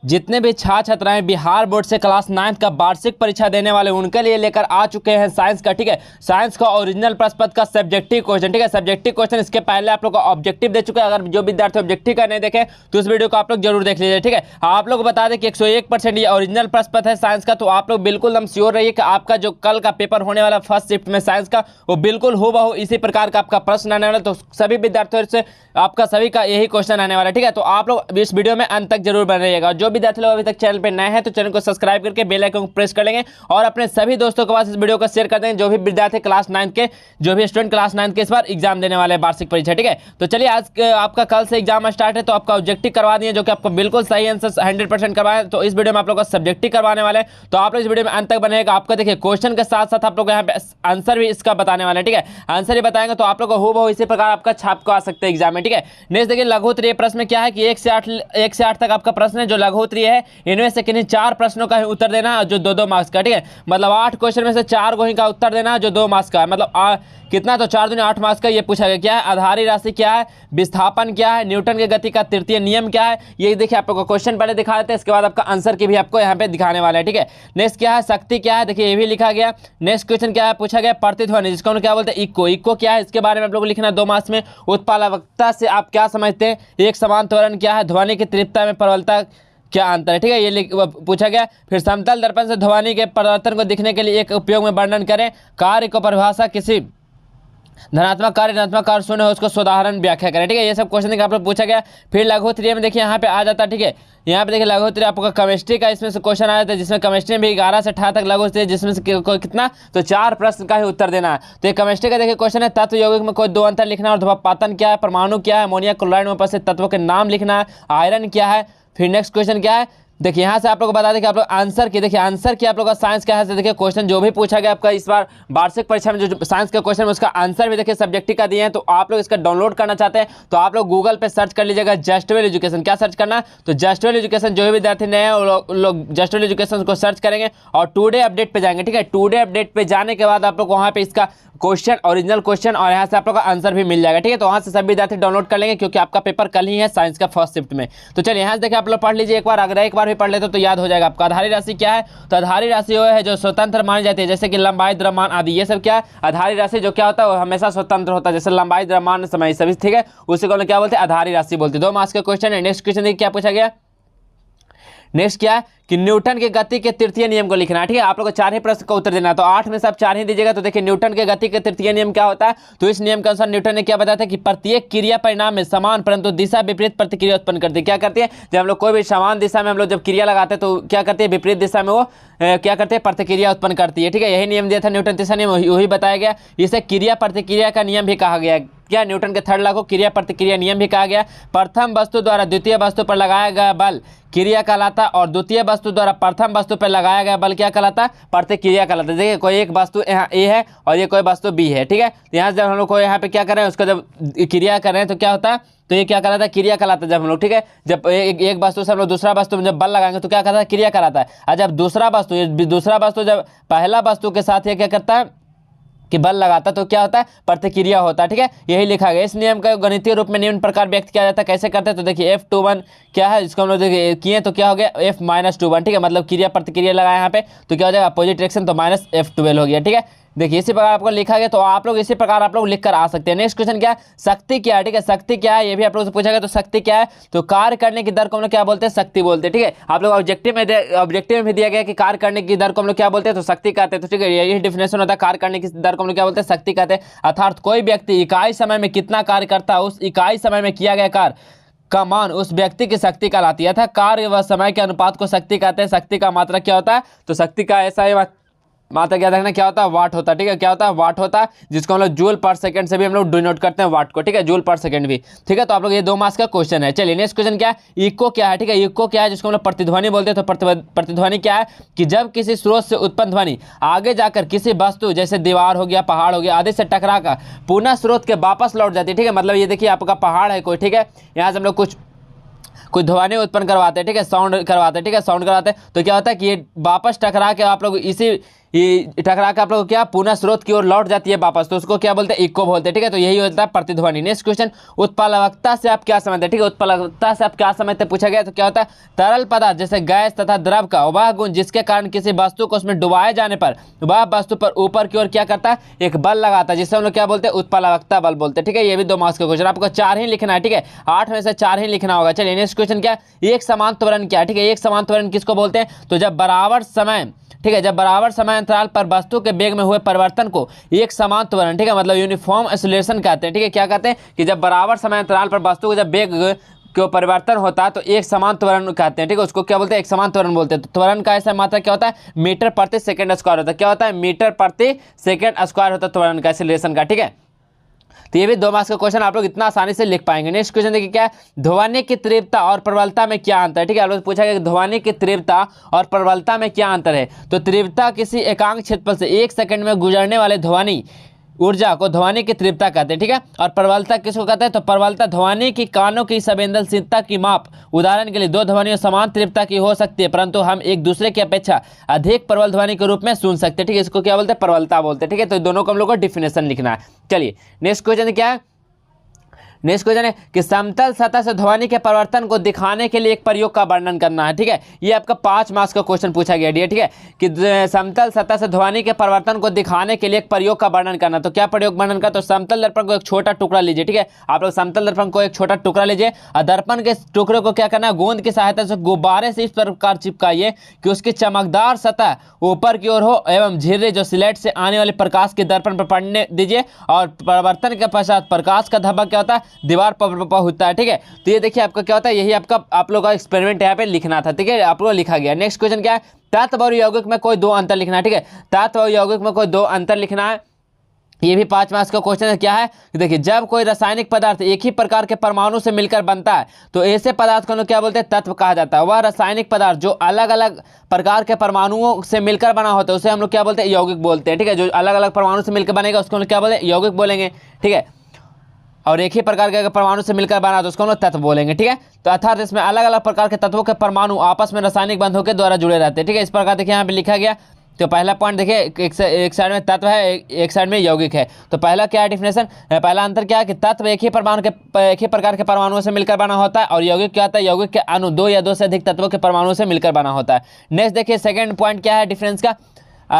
जितने भी छात्र छात्राएं बिहार बोर्ड से क्लास 9th का वार्षिक परीक्षा देने वाले उनके लिए लेकर आ चुके हैं साइंस का, ठीक है, साइंस का ओरिजिनल प्रश्न पत्र का सब्जेक्टिव क्वेश्चन, ठीक है, सब्जेक्टिव क्वेश्चन इसके पहले आप लोग को ऑब्जेक्टिव दे चुके हैं। अगर जो विद्यार्थी ऑब्जेक्टिव का नहीं देखे तो इस वीडियो को आप लोग जरूर देख लीजिए, ठीक है। आप लोग बता दें कि 101% ये ओरिजिनल प्रश्न पत्र है साइंस का, तो आप लोग बिल्कुल हम श्योर रहिए कि आपका जो कल का पेपर होने वाला फर्स्ट शिफ्ट में साइंस का वो बिल्कुल हूबहू इसी प्रकार का आपका प्रश्न आने वाला। तो सभी विद्यार्थियों से आपका सभी का यही क्वेश्चन आने वाला है, ठीक है। तो आप लोग इस वीडियो में अंत तक जरूर बने रहिएगा। जो विद्यार्थी लोग अभी तक चैनल पे नए हैं तो चैनल को सब्सक्राइब करके बेल आइकन को प्रेस कर लेंगे और अपने सभी दोस्तों के पास इस वीडियो को शेयर कर देंगे, जो भी विद्यार्थी क्लास 9 के, जो भी स्टूडेंट क्लास 9 के इस बार एग्जाम देने वाले हैं वार्षिक परीक्षा, ठीक है। तो चलिए आज आपका कल से एग्जाम स्टार्ट है, तो आपका ऑब्जेक्टिव करवा दिए जो कि आपको बिल्कुल सही आंसर 100% करवाए। तो इस वीडियो में आप लोग का सब्जेक्टिव करवाने वाले हैं, तो आप लोग इस वीडियो में अंत तक बनेगा। आपको देखिए क्वेश्चन के साथ साथ आप लोग यहाँ पे आंसर भी इसका बताने वाले हैं, ठीक है। आंसर ही बताएंगे तो आप लोग को हूबहू इसी प्रकार आपका छाप को आ सकते हैं एग्जाम में, ठीक है। नेक्स्ट देखिए लघु उत्तरीय प्रश्न में क्या है कि 1 से 8 तक आपका प्रश्न है जो लघु उत्तरीय है। इनमें से किन्हीं 4 प्रश्नों का ही उत्तर देना जो 2-2 मार्क्स का, ठीक है। मतलब 8 क्वेश्चन में से 4 को ही का उत्तर देना जो 2 मार्क्स का है। मतलब कितना, तो 4 दूनी 8 मार्क्स का ये पूछा गया। क्या है आधारी राशि, क्या है विस्थापन, क्या है न्यूटन के गति का तृतीय नियम क्या है, ये देखिए आप लोग को क्वेश्चन पहले दिखा देते हैं, इसके बाद आपका आंसर की भी आपको यहाँ पे दिखाने वाला है, ठीक है। नेक्स्ट क्या है शक्ति क्या है, देखिए ये भी लिखा गया। नेक्स्ट क्वेश्चन क्या है पूछा गया प्रतिध्वनि, जिसको हम क्या बोलते हैं इको, इको क्या है इसके बारे में आप लोग को लिखना 2 मार्क्स में। उत्पादकता से आप क्या समझते हैं, एक समान त्वरण क्या है, ध्वनि की तीव्रता में प्रबलता क्या अंतर है, ठीक है, ये पूछा गया। फिर समतल दर्पण से ध्वनि के परिवर्तन को दिखने के लिए एक उपयोग में वर्णन करें। कार्य को परिभाषा किसी धनात्मक कार्य ऋणात्मक कार्य शून्य हो उसको साधारण व्याख्या करें, ठीक है। ये सब क्वेश्चन आप लोग पूछा गया। फिर लघु उत्तरीय में देखिए यहाँ पे आ जाता है, ठीक है। यहाँ पे देखिए लघु उत्तरीय आपका केमिस्ट्री का इसमें से क्वेश्चन आया था, जिसमें केमिस्ट्री में भी 11 से 18 तक लघु उत्तरीय, जिसमें से कितना, तो 4 प्रश्न का ही उत्तर देना है। तो ये केमिस्ट्री का देखिए क्वेश्चन है तत्व यौगिक में कोई 2 अंतर लिखना और ध्रुवपातन क्या है, परमाणु क्या है, अमोनिया क्लोराइड में उपस्थित तत्वों के नाम लिखना है, आयरन क्या है। फिर नेक्स्ट क्वेश्चन क्या है, देखिए यहाँ से आप लोग को बता दें कि आप लोग आंसर की, देखिए आंसर की आप लोग का साइंस क्या है, देखिए क्वेश्चन जो भी पूछा गया आपका इस बार वार्षिक परीक्षा में जो साइंस का क्वेश्चन है उसका आंसर भी देखिए सब्जेक्टिव का दिए हैं। तो आप लोग इसका डाउनलोड करना चाहते हैं तो आप लोग गूगल पे सर्च कर लीजिएगा जस्टवेल एजुकेशन। क्या सर्च करना, तो जस्टवेल एजुकेशन, जो भी विद्यार्थी नए हैं वो लोग जस्टवेल एजुकेशन को सर्च करेंगे और टुडे अपडेट पे जाएंगे, ठीक है। टुडे अपडेट पे जाने के बाद आप लोग वहाँ पे इसका क्वेश्चन, ओरिजिनल क्वेश्चन और यहाँ से आप लोग का आंसर भी मिल जाएगा, ठीक है। तो वहाँ से सभी विद्यार्थी डाउनलोड कर लेंगे क्योंकि आपका पेपर कल ही है साइंस का फर्स्ट शिफ्ट में। तो चलिए यहाँ से देखिए आप लोग पढ़ लीजिए एक बार, अगर एक बार भी पढ़ लेते तो याद हो जाएगा आपका। आधारी राशि क्या है, तो आधारी राशि वो है जो स्वतंत्र मानी जाती है, जैसे कि लंबाई द्रव्यमान आदि, ये सब क्या है आधारी राशि जो क्या होता है वो हमेशा स्वतंत्र होता है, जैसे लंबाई द्रव्यमान समय सभी, ठीक है, उसी को क्या बोलते हैं आधारी राशि बोलते हैं। 2 मार्क्स का क्वेश्चन है। नेक्स्ट क्वेश्चन देखिए क्या पूछा गया। नेक्स्ट क्या है कि न्यूटन के गति के तृतीय नियम को लिखना है, ठीक है। आप लोग को 4 ही प्रश्न का उत्तर देना है, तो 8 में से आप 4 ही दीजिएगा। तो देखिए न्यूटन के गति के तृतीय नियम क्या होता है, तो इस नियम के अनुसार न्यूटन ने क्या बताया था कि प्रत्येक क्रिया परिणाम में समान परंतु दिशा विपरीत प्रतिक्रिया उत्पन्न करती है। क्या करती है, जब हम लोग कोई भी समान दिशा में हम लोग जब क्रिया लगाते हैं तो क्या करती है विपरीत दिशा में वो क्या करते हैं प्रतिक्रिया उत्पन्न करती है, ठीक है। यही नियम दिया था न्यूटन, तीसरा नियम वही बताया गया। इसे क्रिया प्रतिक्रिया का नियम भी कहा गया। क्या, न्यूटन के थर्ड लॉ को क्रिया प्रतिक्रिया नियम भी कहा गया। प्रथम वस्तु द्वारा द्वितीय वस्तु पर लगाया गया बल क्रिया कहलाता और द्वितीय वस्तु द्वारा प्रथम वस्तु पर लगाया गया बल क्या कहलाता, प्रतिक्रिया कहलाता है। देखिए कोई एक वस्तु यहाँ ए है और ये कोई वस्तु बी है, ठीक है। यहाँ से जब हम लोग को यहाँ पे क्या कर रहे हैं उसको जब क्रिया कर रहे हैं तो क्या होता है, तो ये क्या कहलाता है क्रिया कहलाता है। जब हम लोग, ठीक है, जब एक वस्तु से हम लोग दूसरा वस्तु में जब बल लगाएंगे तो क्या कहता है क्रिया कहलाता है। और जब दूसरा वस्तु जब पहला वस्तु के साथ ये क्या करता है कि बल लगाता तो क्या होता है प्रतिक्रिया होता है, ठीक है। यही लिखा गया। इस नियम का गणितीय रूप में निम्न प्रकार व्यक्त किया जाता है, कैसे करते हैं, तो देखिए F21 क्या है, इसको हम लोग देखिए किए तो क्या हो गया F-21, ठीक है, मतलब क्रिया प्रतिक्रिया लगाया यहाँ पे तो क्या हो जाएगा अपोजिट डायरेक्शन, तो -F12 हो गया, ठीक है। देखिए इसी प्रकार आपको लिखा गया, तो आप लोग इसी प्रकार आप लोग लिख कर आ सकते हैं। नेक्स्ट क्वेश्चन क्या है, शक्ति क्या है, ठीक है, शक्ति क्या है ये भी आप लोग से पूछा गया। तो शक्ति क्या है, तो कार्य करने की दर को हम लोग क्या बोलते हैं शक्ति बोलते हैं, ठीक है। आप लोग ऑब्जेक्टिव में भी दिया गया कि कार्य करने की दर को हम लोग क्या बोलते हैं, तो शक्ति कहते हैं। तो ठीक है, यही डिफिनेशन होता है कार्य करने की दर को हम लोग क्या बोलते हैं शक्ति कहते हैं। अर्थात कोई व्यक्ति इकाई समय में कितना कार्य करता है उस इकाई समय में किया गया कार्य का मान उस व्यक्ति की शक्ति कहलाती है। था कार्य व समय के अनुपात को शक्ति कहते हैं। शक्ति का मात्रा क्या होता है, तो शक्ति का ऐसा ही मात्रा क्या रखना, क्या होता है वाट होता है, ठीक है। क्या होता है वाट होता है, जिसको हम लोग जूल पर सेकंड से भी हम लोग डिनोट करते हैं वाट को, ठीक है, जूल पर सेकंड भी, ठीक है। तो आप लोग ये 2 मार्क्स का क्वेश्चन है। चलिए नेक्स्ट क्वेश्चन क्या है, इको क्या है, ठीक है। इको क्या है, जिसको हम लोग प्रतिध्वनि बोलते हैं। तो प्रतिध्वनि क्या है कि जब किसी स्रोत से उत्पन्न ध्वनि आगे जाकर किसी वस्तु जैसे दीवार हो गया, पहाड़ हो गया आदि से टकरा कर पुनः स्रोत के वापस लौट जाती है, ठीक है। मतलब ये देखिए आपका पहाड़ है कोई, ठीक है, यहाँ से हम लोग कोई ध्वनि उत्पन्न करवाते हैं, ठीक है, साउंड करवाते हैं, ठीक है, साउंड करवाते हैं, तो क्या होता है कि ये वापस टकरा के आप लोग ये टकरा के आप लोग क्या पुनः स्रोत की ओर लौट जाती है वापस, तो उसको क्या बोलते हैं, इको बोलते हैं, ठीक है। तो यही होता है प्रतिध्वनि। नेक्स्ट क्वेश्चन, उत्प्लावकता से आप क्या समझते हैं, ठीक है, उत्प्लावकता से आप क्या समझते हैं पूछा गया। तो क्या होता है, तरल पदार्थ जैसे गैस तथा द्रव का वह गुण जिसके कारण किसी वस्तु को उसमें डुबाए जाने पर वह वस्तु पर ऊपर की ओर क्या करता है, एक बल लगाता है, जिससे हम लोग क्या बोलते हैं, उत्प्लावकता बल बोलते हैं, ठीक है। ये भी 2 मार्क्स का क्वेश्चन, आपको 4 ही लिखना है, ठीक है, 8 में से 4 ही लिखना होगा। चलिए नेक्स्ट क्वेश्चन क्या है, एक समान त्वरण क्या है, ठीक है, एक समान त्वरण किसको बोलते हैं, तो जब बराबर समय, ठीक है, जब बराबर समय अंतराल पर वस्तु के वेग में हुए परिवर्तन को एक समान त्वरण, ठीक है, मतलब यूनिफॉर्म एक्सेलरेशन कहते हैं, ठीक है। क्या कहते हैं कि जब बराबर समय अंतराल पर वस्तु को जब वेग को परिवर्तन होता है तो एक समान त्वरण कहते हैं, ठीक है, उसको क्या बोलते हैं, एक समान त्वरण बोलते हैं। तो त्वरण का ऐसा मात्रा क्या होता है, मीटर प्रति सेकंड स्क्वायर होता है, क्या होता है, मीटर प्रति सेकंड स्क्वायर होता है त्वरण का, एक्सेलरेशन का, ठीक है। तो ये भी 2 मार्क्स का क्वेश्चन आप लोग इतना आसानी से लिख पाएंगे। नेक्स्ट क्वेश्चन देखिए क्या है, ध्वनि की तीव्रता और प्रबलता में क्या अंतर है, ठीक है, आप लोग पूछा गया कि ध्वनि की तीव्रता और प्रबलता में क्या अंतर है। तो तीव्रता किसी एकांक क्षेत्रफल से 1 सेकंड में गुजरने वाले ध्वनि ऊर्जा को ध्वनि की तीव्रता कहते हैं, ठीक है। और प्रबलता किसको कहते हैं, तो प्रबलता ध्वनि की कानों की संवेदनशीलता की माप। उदाहरण के लिए 2 ध्वनियों समान तीव्रता की हो सकती है परंतु हम एक दूसरे की अपेक्षा अधिक प्रबल ध्वनि के रूप में सुन सकते हैं, ठीक है, इसको क्या बोलते हैं, प्रबलता बोलते हैं, ठीक है। तो दोनों को हम लोग को डिफिनेशन लिखना है। चलिए नेक्स्ट क्वेश्चन क्या है, नेक्स्ट क्वेश्चन है कि समतल सतह से ध्वनि के परिवर्तन को दिखाने के लिए एक प्रयोग का वर्णन करना है, ठीक है। ये आपका 5 मार्क्स का क्वेश्चन पूछा गया है, ठीक है, कि समतल सतह से ध्वनि के परिवर्तन को दिखाने के लिए एक प्रयोग का वर्णन करना। तो क्या प्रयोग वर्णन का, तो समतल दर्पण को एक छोटा टुकड़ा लीजिए, ठीक है, आप लोग समतल दर्पण को एक छोटा टुकड़ा लीजिए और दर्पण के टुकड़े को क्या करना है, गोंद की सहायता से गुब्बारे से इस प्रकार चिपकाइए कि उसकी चमकदार सतह ऊपर की ओर हो एवं झिर्रे जो स्लेट से आने वाले प्रकाश के दर्पण पर पड़ने दीजिए और परिवर्तन के पश्चात प्रकाश का धब्बा क्या होता है, दीवार पर होता है, ठीक है। तो ये देखिए आपका क्या होता है, यही आपका आप लोग का एक्सपेरिमेंट यहाँ पे लिखना था, ठीक है, आप लोग लिखा गया। नेक्स्ट क्वेश्चन क्या है, तत्व और यौगिक में कोई 2 अंतर लिखना है, ठीक है, तत्व और यौगिक में कोई 2 अंतर लिखना है। ये भी 5 मार्क्स का क्वेश्चन है। क्या है, देखिए जब कोई रासायनिक पदार्थ एक ही प्रकार के परमाणु से मिलकर बनता है तो ऐसे पदार्थ को क्या बोलते हैं, तत्व कहा जाता है। वह रासायनिक पदार्थ जो अलग अलग प्रकार के परमाणुओं से मिलकर बना होता है उसे हम लोग क्या बोलते हैं, यौगिक बोलते हैं, ठीक है। जो अलग अलग परमाणु से मिलकर बनेगा उसको हम लोग क्या बोलेंगे, यौगिक बोलेंगे, ठीक है। और एक ही प्रकार के परमाणु से मिलकर बना तो उसको हम लोग तत्व बोलेंगे, ठीक है। तो अर्थात इसमें अलग अलग प्रकार के तत्वों के परमाणु आपस में रासायनिक बंधों के द्वारा जुड़े रहते हैं, ठीक है। इस प्रकार देखिए यहाँ पे लिखा गया। तो पहला पॉइंट देखिए, एक साइड में तत्व है, एक साइड में यौगिक है। तो पहला क्या है डिफिनेशन, पहला अंतर क्या है कि तत्व एक ही प्रकार के परमाणुओं से मिलकर बना होता है और यौगिक क्या होता है, यौगिक के अणु 2 या 2 से अधिक तत्वों के परमाणुओं से मिलकर बना होता है। नेक्स्ट देखिए सेकंड पॉइंट क्या है डिफरेंस का,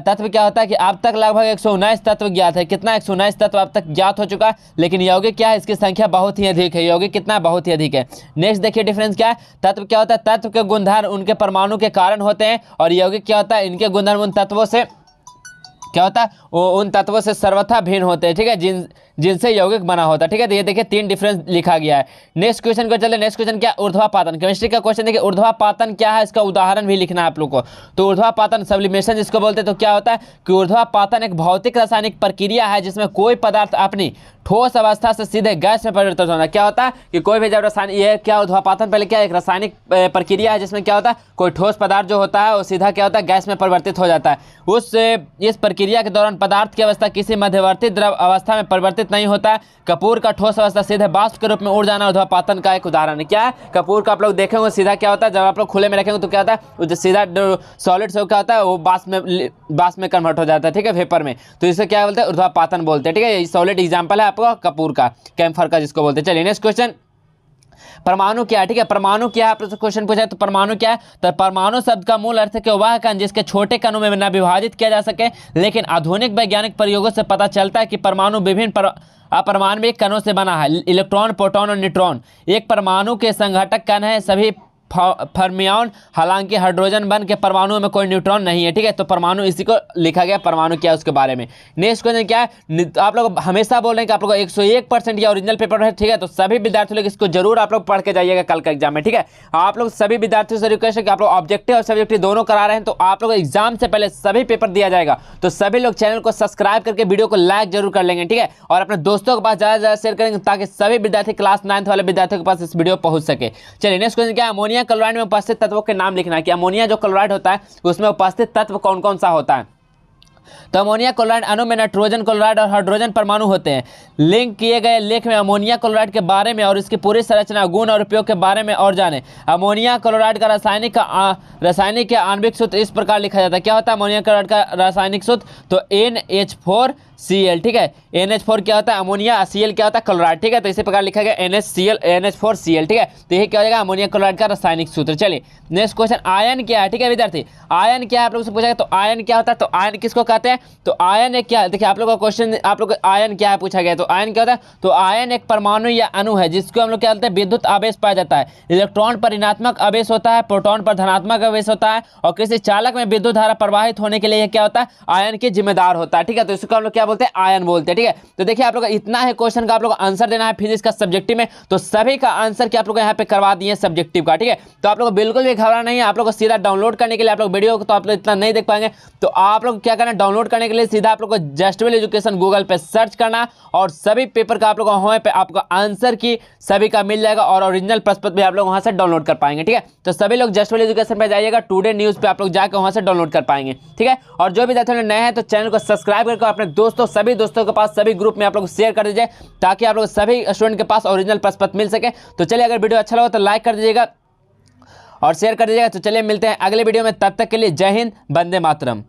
तत्व क्या होता है कि अब तक लगभग 119 तत्व ज्ञात है। कितना, 119 तत्व अब तक ज्ञात हो चुका है, लेकिन यौगिक क्या है, इसकी संख्या बहुत ही अधिक है। यौगिक कितना, बहुत ही अधिक है। नेक्स्ट देखिए डिफरेंस क्या है, तत्व क्या होता है, तत्व के गुणधर्म उनके परमाणु के कारण होते हैं और यौगिक क्या होता है, इनके गुणधर्म उन तत्वों से क्या होता है, वो उन तत्वों से सर्वथा भिन्न होते हैं, ठीक है, जिनसे यौगिक बना होता है, ठीक है। तो ये देखिए 3 डिफरेंस लिखा गया है। नेक्स्ट क्वेश्चन को चलते, नेक्स्ट क्वेश्चन क्या, ऊर्ध्वापातन। केमिस्ट्री का क्वेश्चन देखिए, ऊर्ध्वापातन क्या है, इसका उदाहरण भी लिखना है आप लोग को। तो ऊर्ध्वापातन सब्लिमेशन जिसको बोलते हैं, तो क्या होता है कि ऊर्ध्वापातन एक भौतिक रासायनिक प्रक्रिया है जिसमें कोई पदार्थ अपनी ठोस अवस्था से सीधे गैस में परिवर्तित होना। क्या होता है कि कोई भी जब रासायनिक, ये क्या ऊर्ध्वापातन पहले क्या एक रासायनिक प्रक्रिया है जिसमें क्या होता है, कोई ठोस पदार्थ जो होता है वो सीधा क्या होता है, गैस में परिवर्तित हो जाता है। इस प्रक्रिया के दौरान पदार्थ की अवस्था किसी मध्यवर्ती द्रव अवस्था में परिवर्तित नहीं होता है। कपूर का ठोस अवस्था सीधे वाष्प के रूप में उड़ जाना ऊर्ध्वापातन का एक उदाहरण है। क्या है, कपूर का आप लोग देखेंगे सीधा क्या होता है, जब आप लोग खुले में रखेंगे तो क्या होता है, जो सीधा सॉलिड से क्या होता है वो वाष्प में कन्वर्ट हो जाता है, ठीक है, वेपर में। तो इसे क्या बोलते हैं, ऊर्ध्वापातन बोलते हैं, ठीक है। ये सॉलिड एग्जाम्पल है आपका कपूर का, कैम्फर का जिसको बोलते हैं। चलिए नेक्स्ट क्वेश्चन, परमाणु क्या है, ठीक है, परमाणु क्या है, आपसे क्वेश्चन पूछा है तो परमाणु क्या है। तो परमाणु शब्द का मूल अर्थ है कि वह कण जिसके छोटे कणों में न विभाजित किया जा सके, लेकिन आधुनिक वैज्ञानिक प्रयोगों से पता चलता है कि परमाणु विभिन्न अपरमाणविक कणों से बना है। इलेक्ट्रॉन, प्रोटॉन और न्यूट्रॉन एक परमाणु के संघटक कण है। सभी फर्मियन, हालांकि हाइड्रोजन बन के परमाणु में कोई न्यूट्रॉन नहीं है, ठीक है। तो परमाणु इसी को लिखा गया, परमाणु क्या है उसके बारे में। नेक्स्ट क्वेश्चन क्या है, आप लोग हमेशा बोल रहे हैं कि आप लोग 101% या ओरिजिनल पेपर है, ठीक है। तो सभी विद्यार्थी लोग इसको जरूर आप लोग पढ़ के जाइएगा कल का एग्जाम में, ठीक है। आप लोग सभी विद्यार्थियों से रिक्वेस्ट है कि आप लोग ऑब्जेक्टिव और सब्जेक्टिव दोनों करा रहे हैं, तो आप लोग एग्जाम से पहले सभी पेपर दिया जाएगा। तो सभी लोग चैनल को सब्सक्राइब करके वीडियो को लाइक जरूर कर लेंगे, ठीक है, और अपने दोस्तों के पास ज़्यादा से ज़्यादा शेयर करेंगे ताकि सभी विद्यार्थी क्लास 9th वाले विद्यार्थियों के पास इस वीडियो पहुंच सके। चलिए नेक्स्ट क्वेश्चन क्या है, अमोनिया क्लोराइड में उपस्थित तत्वों के नाम लिखना है कि अमोनिया जो क्लोराइड होता है उसमें उपस्थित तत्व कौन कौन सा होता है। तो अमोनिया क्लोराइड अणु में नाइट्रोजन क्लोराइड और हाइड्रोजन परमाणु होते हैं। लिंक किए गए लेख में अमोनिया क्लोराइड के बारे में और इसकी पूरी संरचना, गुण और उपयोग के बारे में और जानें। अमोनिया क्लोराइड का रासायनिक या आणविक सूत्र इस प्रकार लिखा जाता है। क्या होता है अमोनिया क्लोराइड का रासायनिक सूत्र? तो NH4Cl, ठीक है। NH4 क्या होता है अमोनिया, Cl क्या होता है क्लोराइड, ठीक है। तो इसी प्रकार लिखा गया NH4Cl, ठीक है। तो यही क्या हो जाएगा अमोनिया क्लोराइड का रासायनिक सूत्र। चलिए नेक्स्ट क्वेश्चन, आयन क्या है, ठीक है विद्यार्थी। आयन क्या है आप लोगों से पूछा गया, तो आयन क्या होता है? तो आयन किसको कहते हैं? तो आयन एक क्या, देखिए आप लोग का क्वेश्चन, आप लोग आयन क्या है पूछा गया, तो आयन क्या होता है? तो आयन एक परमाणु या अणु है जिसको हम लोग क्या बोलते हैं, विद्युत आवेश पाया जाता है। इलेक्ट्रॉन पर ऋणात्मक आवेश होता है, प्रोटॉन पर धनात्मक आवेश होता है, और किसी चालक में विद्युत धारा प्रवाहित होने के लिए यह क्या होता है, आयन की जिम्मेदार होता है, ठीक है। तो इसको हम लोग क्या बोलते हैं, आयन बोलते हैं, ठीक है। तो देखिए आप लोग इतना है क्वेश्चन का आप लोग आंसर देना है फिजिक्स का सब्जेक्टिव में, तो सभी का आंसर क्या आप लोग यहाँ पे करवा दिए सब्जेक्टिव का, ठीक है। तो आप लोग बिल्कुल भी घबराना नहीं है, आप लोग को सीधा डाउनलोड करने के लिए, आप लोग वीडियो को तो आप लोग इतना नहीं देख पाएंगे, तो आप लोग क्या करना, डाउनलोड करने के लिए सीधा आप लोग को जस्टवेल एजुकेशन गूगल पे सर्च करना, और सभी पेपर का आप लोग वहाँ पे आपका आंसर की सभी का मिल जाएगा, और ओरिजिनल प्रश्न पत्र भी आप लोग वहाँ से डाउनलोड कर पाएंगे, ठीक है। तो सभी लोग जस्टवेल एजुकेशन पे जाइएगा, टुडे न्यूज़ पे आप लोग जाकर वहाँ से डाउनलोड कर पाएंगे, ठीक है। और जो भी विद्यार्थी नए हैं तो चैनल को सब्सक्राइब करके अपने दोस्तों, सभी दोस्तों के पास, सभी ग्रुप में आप लोग शेयर कर दीजिए, ताकि आप लोग सभी स्टूडेंट के पास ओरिजिनल प्रश्न पत्र मिल सके। तो चलिए अगर वीडियो अच्छा लगा तो लाइक कर दीजिएगा और शेयर कर दीजिएगा। तो चलिए मिलते हैं अगले वीडियो में, तब तक के लिए जय हिंद, वंदे मातरम।